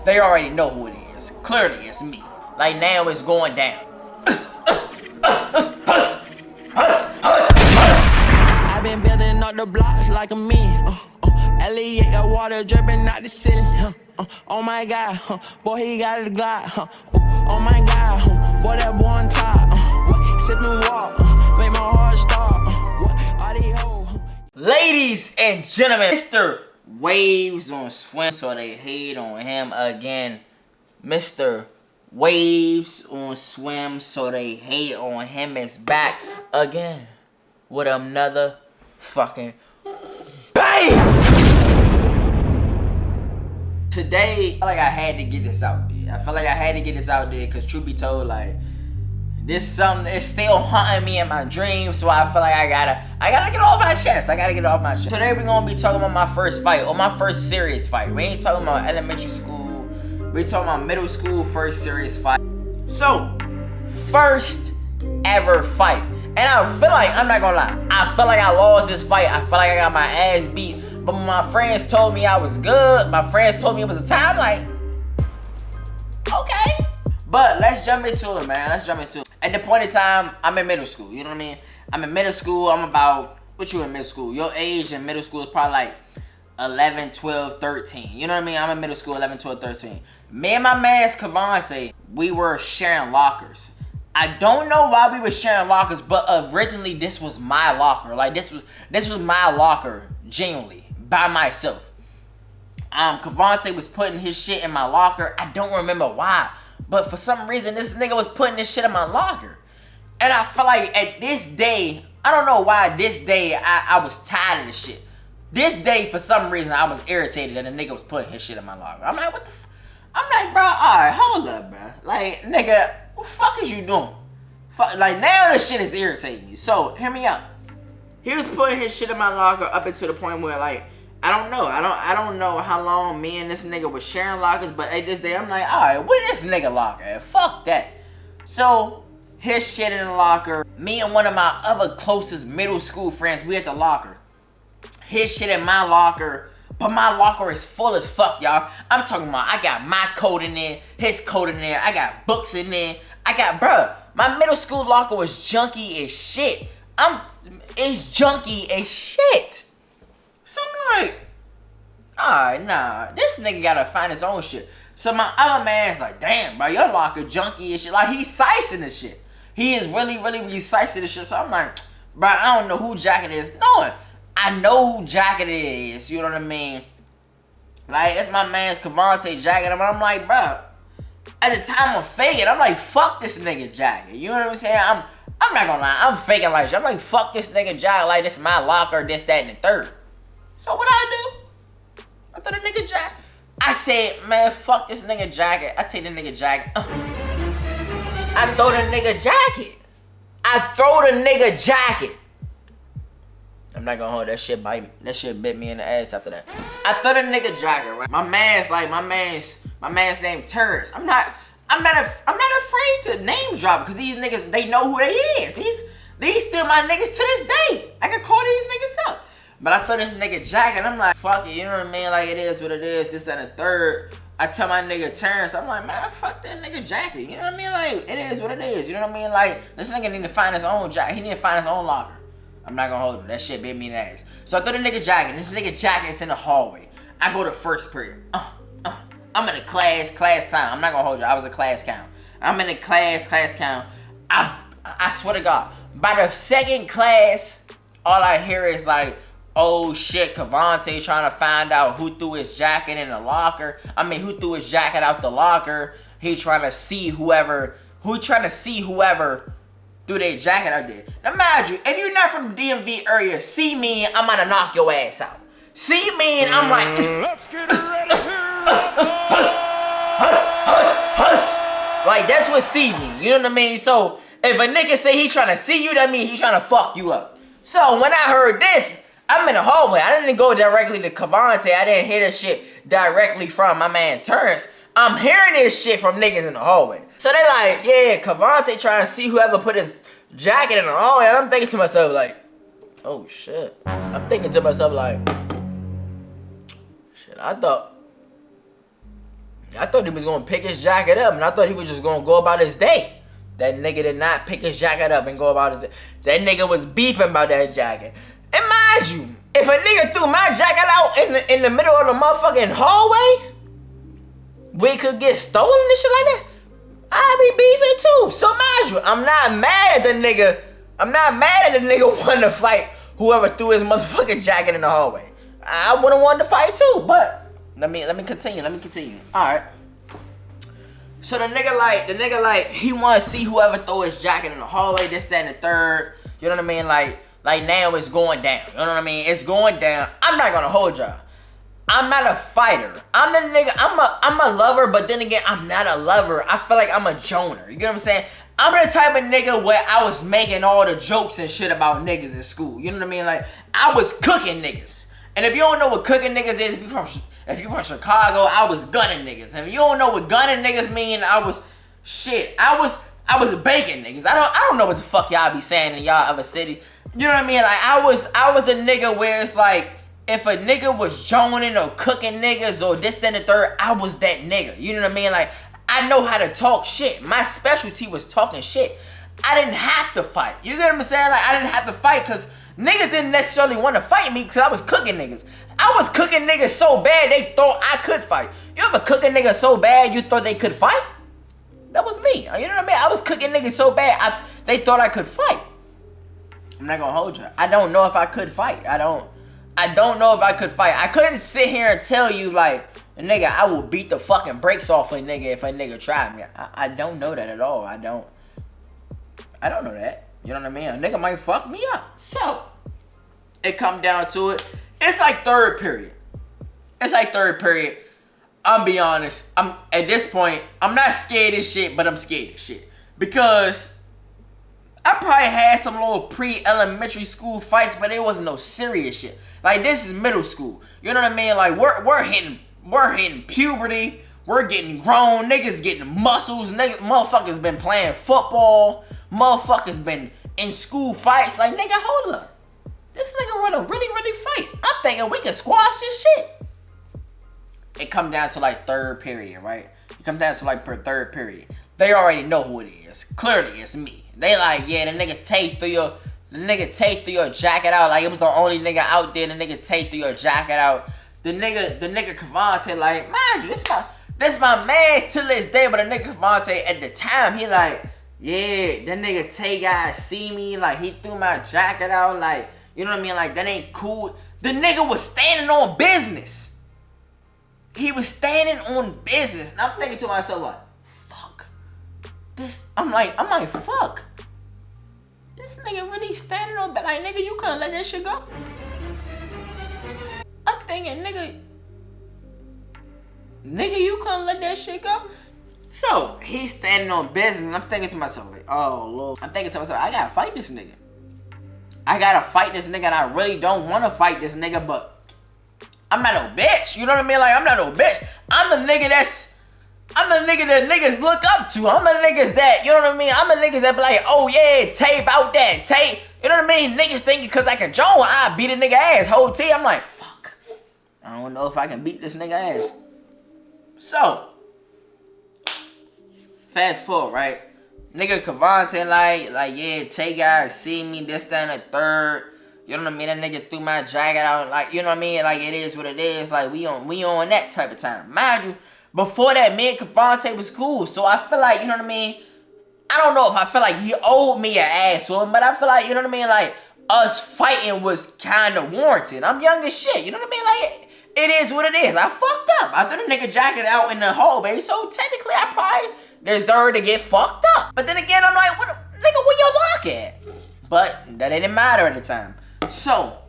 they already know who it is. Clearly, it's me. Like, now it's going down. I've been building up the blocks like a man. Elliot got water dripping out the ceiling. Oh my God, boy, he got a Glock. Oh my God, boy, that boy on top. Sip and walk, make my heart stop. All these hoes. Ladies and gentlemen, Mr. Waves on swim, so they hate on him again. Mr. Waves on swim, so they hate on him is back again with another fucking bang. Today, I feel like I had to get this out there. Because truth be told, like, this something is still haunting me in my dreams. So I feel like I gotta get it off my chest. Today we're gonna be talking about my first fight, or my first serious fight. We ain't talking about elementary school. We talking about middle school first serious fight. So, first ever fight. And I feel like, I'm not gonna lie, I feel like I lost this fight. I feel like I got my ass beat. But when my friends told me I was good, my friends told me it was a time, like, okay. But let's jump into it, man. At the point in time, I'm in middle school, you know what I mean? I'm in middle school, I'm about, what you in middle school? Your age in middle school is probably like 11, 12, 13. You know what I mean? I'm in middle school, 11, 12, 13. Me and my man, Cavante, we were sharing lockers. I don't know why we were sharing lockers, but originally this was my locker. Like, this was my locker, genuinely. By myself. Cavante was putting his shit in my locker. I don't remember why, but for some reason this nigga was putting this shit in my locker. And I feel like at this day, I don't know why this day I was tired of this shit. This day, for some reason, I was irritated that the nigga was putting his shit in my locker. I'm like, what the I'm like, bro, alright, hold up, bro. Like, nigga, what the fuck is you doing? Like, now this shit is irritating me. So, hear me out. He was putting his shit in my locker up until the point where, like, I don't know how long me and this nigga was sharing lockers, but at this day, I'm like, alright, where this nigga locker at? Fuck that. So, his shit in the locker. Me and one of my other closest middle school friends, we at the locker. His shit in my locker, but my locker is full as fuck, y'all. I'm talking about, I got my coat in there, his coat in there, I got books in there. Bruh, my middle school locker was junky as shit. It's junky as shit. So I'm like, alright, nah, this nigga gotta find his own shit. So my other man's like, damn, bro, your locker junky and shit. Like, he's sicing this shit. He is really sicing this shit. So I'm like, bro, I don't know who jacket is. No, I know who jacket it is. You know what I mean? Like, it's my man's Cavante jacket. And I'm like, bro, at the time I'm faking. I'm like, fuck this nigga jacket. You know what I'm saying? I'm not gonna lie, I'm faking like shit. I'm like, fuck this nigga jacket. Like, this is my locker, this, that, and the third. So what I do? I throw the nigga jacket. I said, man, fuck this nigga jacket. I take the nigga jacket. I throw the nigga jacket. I'm not gonna hold that shit bite me. That shit bit me in the ass after that. I throw the nigga jacket, right? My man's name Terrence. I'm not afraid to name drop because these niggas, they know who they is. These still my niggas to this day. I can call these niggas up. But I throw this nigga jacket, I'm like, fuck it, you know what I mean? Like, it is what it is, this, that, and the third. I tell my nigga Terrence, I'm like, man, fuck that nigga jacket. You know what I mean? Like, it is what it is. You know what I mean? Like, this nigga need to find his own jacket. He need to find his own locker. I'm not gonna hold him. That shit bit me in the ass. So I throw the nnigga jacket. This nigga jacket is in the hallway. I go to first period. I'm in a class count. I'm not gonna hold you. I was a class count. I'm in a class count. I swear to God, by the second class, all I hear is like, oh shit, Cavante trying to find out who threw his jacket in the locker. I mean, who threw his jacket out the locker. He trying to see whoever threw their jacket out there. Now mind you, if you're not from the DMV area, see me, I'm gonna knock your ass out. See me and I'm like, let's get ready. Like, that's what see me, you know what I mean? So, if a nigga say he trying to see you, that means he trying to fuck you up. So, when I heard this, I'm in the hallway. I didn't go directly to Cavante. I didn't hear this shit directly from my man Terrence. I'm hearing this shit from niggas in the hallway. So they like, yeah, Cavante trying to see whoever put his jacket in the hallway. And I'm thinking to myself like, oh shit. I'm thinking to myself like, shit, I thought I thought he was gonna pick his jacket up, and I thought he was just gonna go about his day. That nigga did not pick his jacket up and go about his day. That nigga was beefing about that jacket. And mind you, if a nigga threw my jacket out in the middle of the motherfucking hallway, we could get stolen and shit like that, I'd be beefing too. So mind you, I'm not mad at the nigga. I'm not mad at the nigga wanting to fight whoever threw his motherfucking jacket in the hallway. I would have wanted to fight too, but let me continue. All right. So the nigga like he want to see whoever throw his jacket in the hallway, this, that, and the third. You know what I mean? Like now it's going down. You know what I mean? It's going down. I'm not gonna hold y'all. I'm not a fighter. I'm the nigga. I'm a lover, but then again, I'm not a lover. I feel like I'm a joner. You get what I'm saying? I'm the type of nigga where I was making all the jokes and shit about niggas in school. You know what I mean? Like I was cooking niggas. And if you don't know what cooking niggas is, if you from Chicago, I was gunning niggas. And if you don't know what gunning niggas mean, I was baking niggas. I don't know what the fuck y'all be saying in y'all other cities. You know what I mean? Like I was a nigga where it's like, if a nigga was joning or cooking niggas or this, then the third, I was that nigga. You know what I mean? Like, I know how to talk shit. My specialty was talking shit. I didn't have to fight. You get what I'm saying? Like, I didn't have to fight because niggas didn't necessarily want to fight me because I was cooking niggas. I was cooking niggas so bad they thought I could fight. You ever cook a nigga so bad you thought they could fight? That was me. You know what I mean? I was cooking niggas so bad they thought I could fight. I'm not gonna hold you. I don't know if I could fight. I don't know if I could fight. I couldn't sit here and tell you, like, nigga, I will beat the fucking brakes off a nigga if a nigga tried me. I don't know that at all. I don't know that. You know what I mean? A nigga might fuck me up. So, it come down to it. It's like third period. I'm be honest. At this point, I'm not scared of shit, but I'm scared of shit. Because I probably had some little pre-elementary school fights, but it wasn't no serious shit. Like, this is middle school. You know what I mean? Like, we're hitting puberty. We're getting grown. Niggas getting muscles. Motherfuckers been playing football. Motherfuckers been in school fights. Like, nigga, hold up. This nigga run a really fight. I'm thinking we can squash this shit. It come down to like third period, right? It come down to like third period. They already know who it is. Clearly, it's me. They like, yeah, the nigga Tate threw your jacket out. Like, it was the only nigga out there. The nigga Tate threw your jacket out. The nigga Cavante, like, mind you, this my man till this day. But the nigga Cavante at the time, he like, yeah, that nigga Tate guy see me. Like, he threw my jacket out. Like, you know what I mean? Like, that ain't cool. The nigga was standing on business. He was standing on business. And I'm thinking to myself, like, fuck. I'm like, fuck. This nigga really standing on, like, nigga, you couldn't let that shit go. I'm thinking, nigga, you couldn't let that shit go. So he's standing on business, and I'm thinking to myself, like, oh Lord. I'm thinking to myself, I gotta fight this nigga. And I really don't want to fight this nigga, but I'm not no bitch. You know what I mean? Like, I'm not no bitch. I'm the nigga that niggas look up to. I'm the niggas that, you know what I mean? I'm the niggas that be like, oh yeah, tape out that, tape. You know what I mean? Niggas thinking because I can join, I beat a nigga ass. Whole team, I'm like, fuck. I don't know if I can beat this nigga ass. So, fast forward, right? Nigga Cavante like, yeah, Tay guys see me, this, that, and the third. You know what I mean? That nigga threw my jacket out, like, you know what I mean? Like, it is what it is. Like, we on that type of time. Mind you, before that, me and Cavante was cool. So I feel like, you know what I mean? I don't know if I feel like he owed me an ass one, but I feel like, you know what I mean? Like, us fighting was kind of warranted. I'm young as shit. You know what I mean? Like, it is what it is. I fucked up. I threw the nigga jacket out in the hallway. So technically, I probably deserve to get fucked up. But then again, I'm like, nigga, where your lock at? But that didn't matter at the time. So,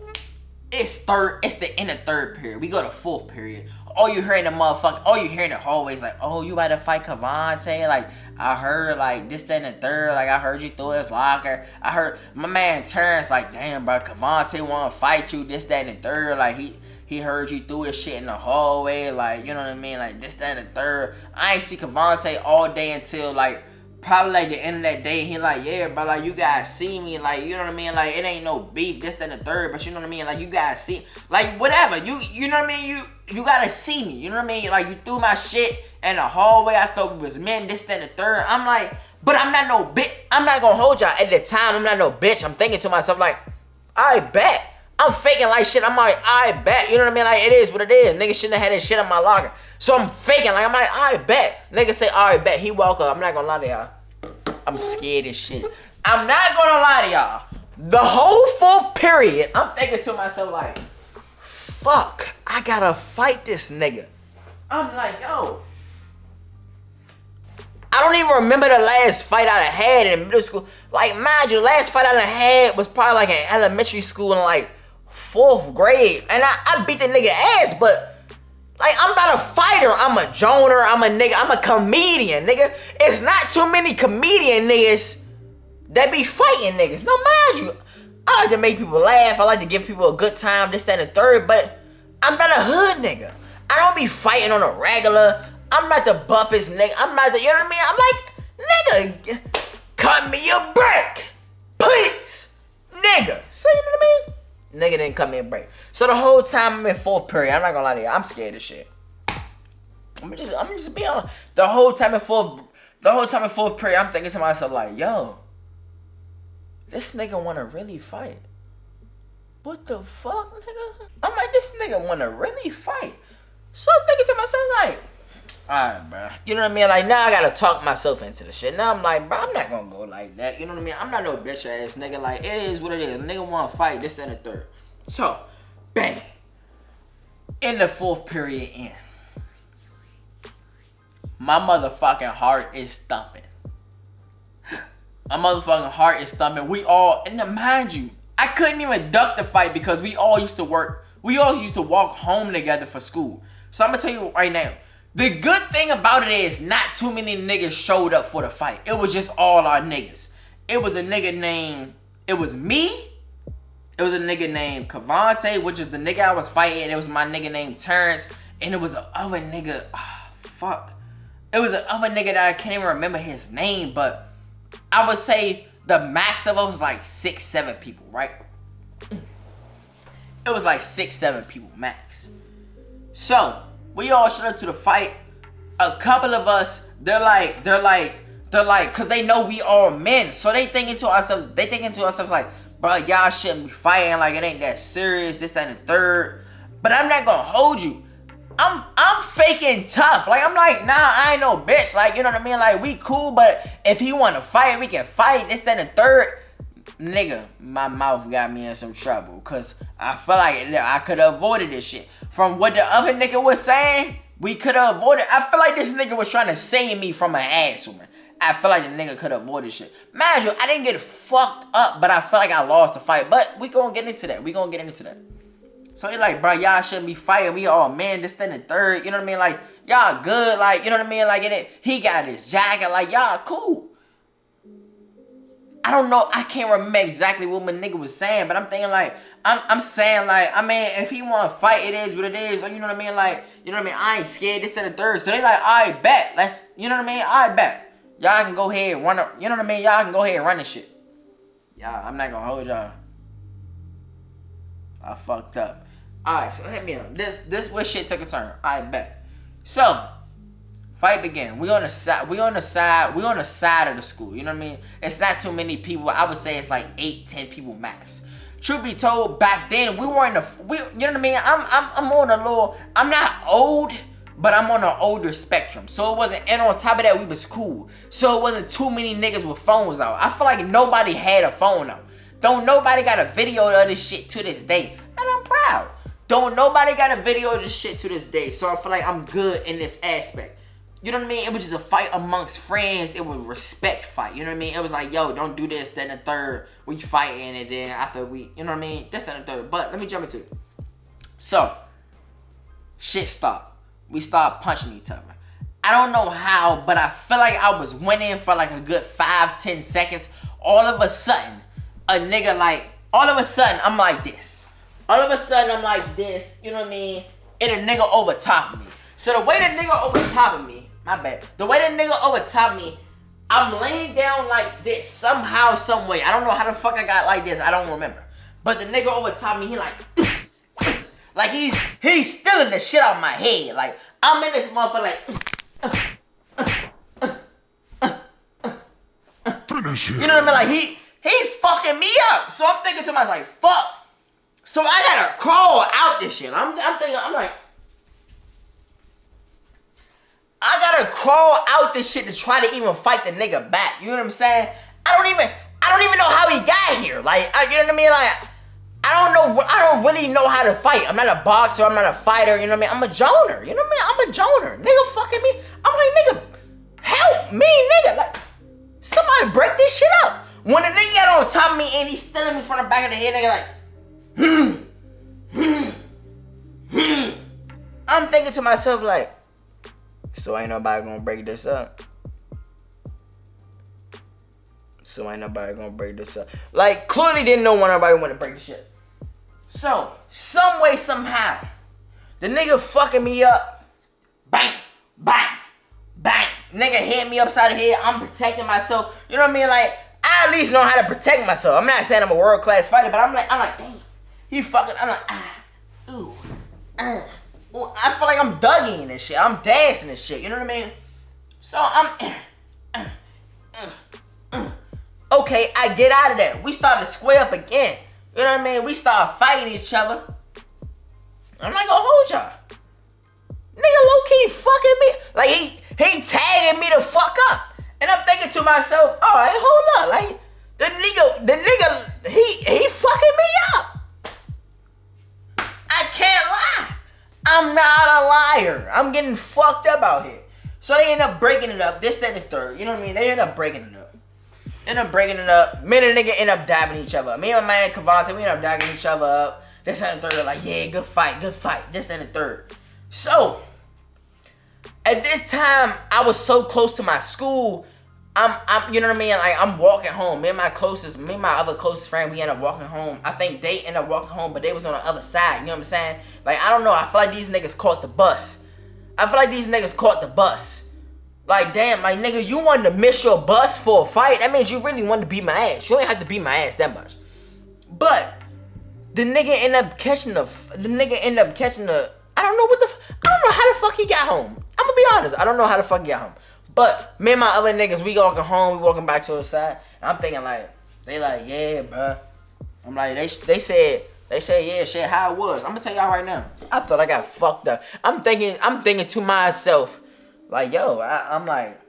it's the end of third period. We go to fourth period. All you hear in the hallway is like, oh, you about to fight Cavante? Like, I heard, like, this, that, and the third. Like, I heard you threw his locker. I heard my man Terrence, like, damn, bro, Cavante want to fight you, this, that, and the third. Like, he heard you threw his shit in the hallway. Like, you know what I mean? Like, this, that, and the third. I ain't see Cavante all day until, like, probably like the end of that day, he like, yeah, bro, like you guys see me, like, you know what I mean? Like, it ain't no beef, this, that, and the third, but you know what I mean? Like, you guys see, like, whatever, you know what I mean? You gotta see me, you know what I mean? Like, you threw my shit in the hallway, I thought we was men, this, that, and the third. I'm like, but I'm not no bitch. I'm not gonna hold y'all. At the time, I'm not no bitch. I'm thinking to myself, like, I bet. I'm faking like shit. I'm like, I bet. You know what I mean? Like, it is what it is. Nigga shouldn't have had this shit in my locker. So I'm faking. Like, I'm like, I bet. Nigga say, I bet. He woke up. I'm not gonna lie to y'all. I'm scared as shit. I'm not gonna lie to y'all. The whole 4th period, I'm thinking to myself, like, fuck. I gotta fight this nigga. I'm like, yo. I don't even remember the last fight I had in middle school. Like, mind you, the last fight I had was probably like in elementary school in like 4th grade. And I beat the nigga ass, but like, I'm not a fighter. I'm a joner. I'm a nigga. I'm a comedian, nigga. It's not too many comedian niggas that be fighting niggas. No, mind you, I like to make people laugh. I like to give people a good time, this, that, and the third, but I'm not a hood nigga. I don't be fighting on a regular. I'm not the buffest nigga. I'm not the, you know what I mean? I'm like, nigga, cut me a break, please, nigga. So, you know what I mean? Nigga didn't cut me a break. So the whole time I'm in 4th period, I'm not gonna lie to you, I'm scared as shit. I'm just be honest. The whole time in 4th period, I'm thinking to myself like, yo, this nigga wanna really fight. What the fuck, nigga? I'm like, this nigga wanna really fight. So I'm thinking to myself like, alright, bro. You know what I mean? Like, now I gotta talk myself into the shit. Now I'm like, bro, I'm not gonna go like that. You know what I mean? I'm not no bitch ass nigga. Like, it is what it is. A nigga wanna fight, this and the third. So, bang. In the 4th period in. My motherfucking heart is thumping. My motherfucking heart is thumping. We all, and mind you, I couldn't even duck the fight because we all used to work. We all used to walk home together for school. So I'm gonna tell you right now. The good thing about it is not too many niggas showed up for the fight. It was just all our niggas. It was a nigga named, it was me. It was a nigga named Cavante, which is the nigga I was fighting. It was my nigga named Terrence. And it was a other nigga, fuck. It was a other nigga that I can't even remember his name, but I would say the max of us was like 6, 7 people, right? It was like 6, 7 people max. So, we all showed up to the fight. A couple of us, they're like, cause they know we all men. So they thinking to ourselves like, bro, y'all shouldn't be fighting. Like, it ain't that serious, this, that, and the third. But I'm not gonna hold you. I'm faking tough. Like, I'm like, nah, I ain't no bitch. Like, you know what I mean? Like, we cool, but if he wanna fight, we can fight, this, that, and the third. Nigga, my mouth got me in some trouble. Cause I feel like I could have avoided this shit. From what the other nigga was saying, we could have avoided. I feel like this nigga was trying to save me from an ass woman. I feel like the nigga could have avoided shit. Mind you, I didn't get fucked up, but I feel like I lost the fight. But we gonna get into that. So he like, bro, y'all shouldn't be fighting. We all men, this, that, and the third. You know what I mean? Like, y'all good. Like, you know what I mean? Like, he got his jacket. Like, y'all cool. I don't know. I can't remember exactly what my nigga was saying, but I'm thinking like, I'm saying like, I mean, if he want to fight, it is what it is. Like, you know what I mean? Like, you know what I mean? I ain't scared, this and the third. So they like, I bet. Let's, you know what I mean? I bet. Y'all can go ahead and run up. You know what I mean? Y'all can go ahead and run this shit. Y'all, I'm not gonna hold y'all. I fucked up. Alright, so hit me up. This where shit took a turn. I bet. So, fight began. We on the side of the school. You know what I mean? It's not too many people. I would say it's like 8, 10 people max. Truth be told, back then we were you know what I mean? I'm on a little, I'm not old, but I'm on an older spectrum. So it wasn't, and on top of that, we was cool. So it wasn't too many niggas with phones out. I feel like nobody had a phone out. Don't nobody got a video of this shit to this day. And I'm proud. Don't nobody got a video of this shit to this day. So I feel like I'm good in this aspect. You know what I mean? It was just a fight amongst friends. It was a respect fight. You know what I mean? It was like, yo, don't do this, that, and the third. We fighting, and then after we, you know what I mean? This, that, and the third. But let me jump into it. So, shit stopped. We started punching each other. I don't know how, but I feel like I was winning for like a good 5, 10 seconds. All of a sudden, I'm like this. All of a sudden, I'm like this. You know what I mean? And a nigga over top of me. So the way the nigga over top of me, my bad. The way the nigga over top of me, I'm laying down like this somehow, some way. I don't know how the fuck I got like this. I don't remember. But the nigga over top of me, he like, like he's stealing the shit out of my head. Like I'm in this motherfucker like. Finish him. You know what I mean? Like he's fucking me up. So I'm thinking to myself, like, fuck. So I gotta crawl out this shit. I'm thinking, I'm like, I gotta crawl out this shit to try to even fight the nigga back. You know what I'm saying? I don't even know how he got here. Like, you know what I mean? Like, I don't really know how to fight. I'm not a boxer. I'm not a fighter. You know what I mean? I'm a joner. You know what I mean? I'm a joner. Nigga fucking me. I'm like, nigga, help me, nigga. Like, somebody break this shit up. When the nigga got on top of me and he's stealing me from the back of the head, nigga like, I'm thinking to myself like, so ain't nobody gonna break this up. Like, clearly didn't know when nobody wanted to break the shit. So, some way, somehow, the nigga fucking me up. Bang, bang, bang. Nigga hit me upside the head. I'm protecting myself. You know what I mean? Like, I at least know how to protect myself. I'm not saying I'm a world-class fighter, but I'm like, damn. He fucking, I'm like, ooh, Ooh, I feel like I'm Dougie in this shit. I'm dancing and shit. You know what I mean? So I'm, okay, I get out of there. We start to square up again. You know what I mean? We start fighting each other. I'm not gonna hold y'all. Nigga low-key fucking me. Like, he tagging me the fuck up. And I'm thinking to myself, all right, hold up. Like, the nigga, he fucking me up. I can't lie. I'm not a liar. I'm getting fucked up out here. So they end up breaking it up. This, that, and the third. You know what I mean? They end up breaking it up. Me and the nigga end up dabbing each other up. Me and my man Cavante, we end up dabbing each other up. This, that, and the third. They're like, yeah, good fight. This, that, and the third. So, at this time, I was so close to my school. I'm you know what I mean? Like, I'm walking home. Me and my other closest friend, we end up walking home. I think they end up walking home, but they was on the other side. You know what I'm saying? Like, I don't know. I feel like these niggas caught the bus. Like, damn, like, nigga, you wanted to miss your bus for a fight? That means you really wanted to beat my ass. You ain't have to beat my ass that much. But the nigga end up catching the I don't know how the fuck he got home. I'm gonna be honest. I don't know how the fuck he got home. But me and my other niggas, we walking home, we walking back to the side. And I'm thinking like, they like, yeah, bruh. I'm like, they said, yeah, shit, how it was. I'm gonna tell y'all right now. I thought I got fucked up. I'm thinking to myself, like, yo, I'm like,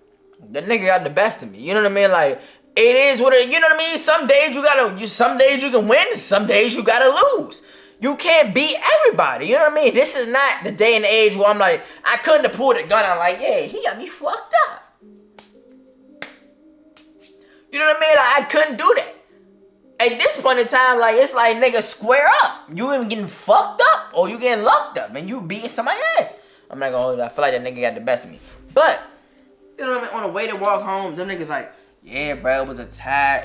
the nigga got the best of me. You know what I mean? Like, it is what it, you know what I mean? Some days you can win, some days you gotta lose. You can't beat everybody, you know what I mean? This is not the day and age where I'm like, I couldn't have pulled a gun out like, yeah, he got me fucked up. You know what I mean? Like, I couldn't do that. At this point in time, like, it's like, nigga, square up. You even getting fucked up or you getting locked up and you beating somebody's ass. I'm not gonna hold it. I feel like that nigga got the best of me. But, you know what I mean? On the way to walk home, them niggas like, yeah, bro, it was a tie.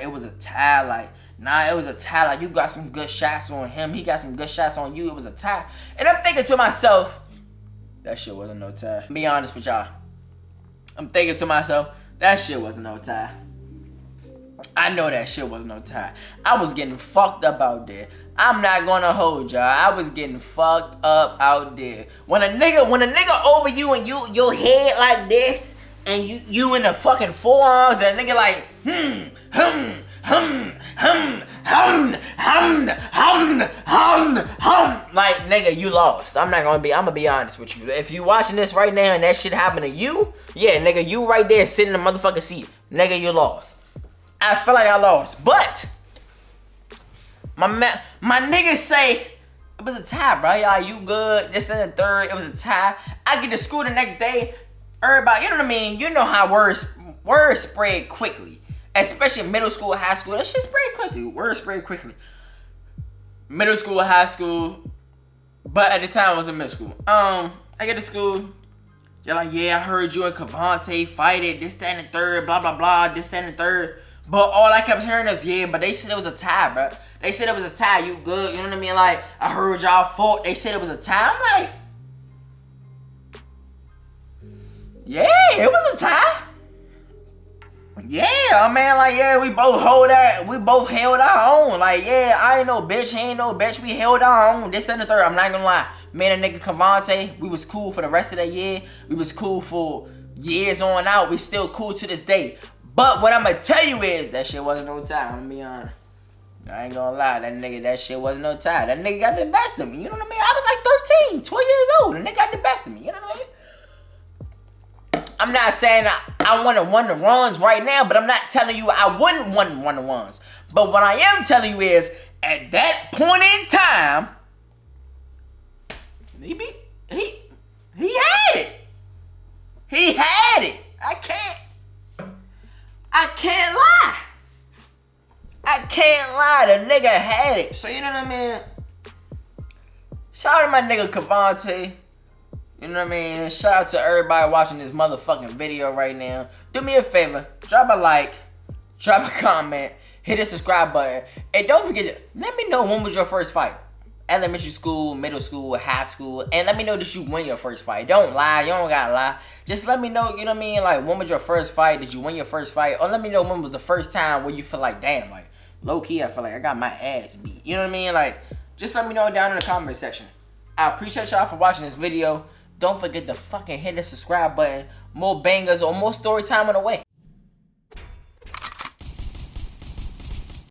Like, nah, it was a tie. Like, you got some good shots on him. He got some good shots on you. It was a tie. And I'm thinking to myself, that shit wasn't no tie. Be honest with y'all. I'm thinking to myself, that shit wasn't no tie. I know that shit wasn't no tie. I was getting fucked up out there. I'm not gonna hold y'all. I was getting fucked up out there. When a nigga over you and your head like this, and you in the fucking forearms, and a nigga like, like, nigga, you lost. I'm gonna be honest with you. If you watching this right now and that shit happened to you, yeah, nigga, you right there sitting in the motherfucking seat. Nigga, you lost. I feel like I lost. But my niggas say it was a tie, bro. Y'all, you good? This and the third, it was a tie. I get to school the next day. Everybody, you know what I mean? You know how words spread quickly. Especially middle school, high school. That shit spread quickly. Words spread quickly. Middle school, high school. But at the time, it was in middle school. I get to school. They're like, yeah, I heard you and Cavante fight it. This, that, and the third. Blah, blah, blah. This, that, and the third. But all I kept hearing is, yeah, but they said it was a tie, bro. They said it was a tie. You good? You know what I mean? Like, I heard y'all fought. They said it was a tie. I'm like, yeah, it was a tie. Yeah, man, like, yeah, we both held our own. Like, yeah, I ain't no bitch, he ain't no bitch, we held our own. This and the third, I'm not gonna lie. Me and a nigga Cavante, we was cool for the rest of that year. We was cool for years on out. We still cool to this day. But what I'm gonna tell you is, that shit wasn't no time, I'm gonna be honest. I ain't gonna lie, that shit wasn't no time. That nigga got the best of me, you know what I mean? I was like 13, 12 years old, and nigga got the best of me, you know what I mean? I'm not saying I want to win the runs right now, but I'm not telling you I wouldn't want one of the ones. But what I am telling you is, at that point in time, he had it. He had it. I can't lie. I can't lie. The nigga had it. So you know what I mean? Shout out to my nigga Cavante. You know what I mean? Shout out to everybody watching this motherfucking video right now. Do me a favor. Drop a like. Drop a comment. Hit the subscribe button. And don't forget, let me know when was your first fight. Elementary school, middle school, high school. And let me know that you win your first fight. Don't lie. You don't gotta lie. Just let me know, you know what I mean? Like, when was your first fight? Did you win your first fight? Or let me know when was the first time where you feel like, damn, like, low key, I feel like I got my ass beat. You know what I mean? Like, just let me know down in the comment section. I appreciate y'all for watching this video. Don't forget to fucking hit the subscribe button. More bangers or more story time on the way.